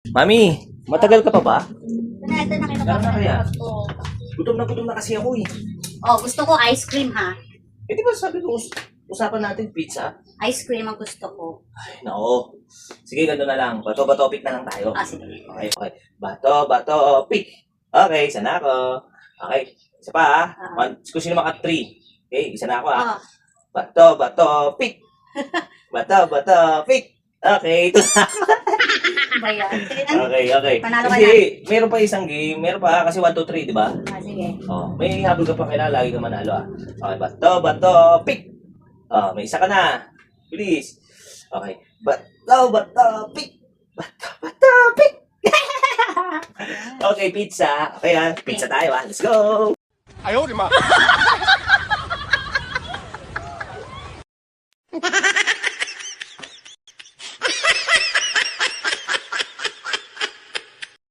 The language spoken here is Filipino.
Mami, matagal ka pa ba? Ito na Laro na kaya? ko. Gutom na kasi ako eh. Oh, gusto ko ice cream ha. Eh di ba sabi ko, usapan natin pizza? Ice cream ang gusto ko. Ay, nako. Sige, ganun na lang. Bato-bato pick na lang tayo. Sige. Okay, okay. Bato-bato pick. Okay, isa na ako. Okay, isa pa ha. Kung sino maka 3. Okay, isa na ako ha. Bato-bato pick. Bato-bato pick. Okay, ito na. Ba yan? Sige na. Okay. Panalo ka Hindi, meron pa isang game. Meron pa kasi 1, 2, 3, di ba? Sige. Oh, may habol ka pa kailangan. Lagi ka manalo ah. Okay, bato-bato pick. Oh, may isa ka na. Bilis. Okay. Bato-bato pick. Bato-bato pick. Okay, pizza. Okay ha. Pizza tayo ha. Let's go. Ayaw, di ma.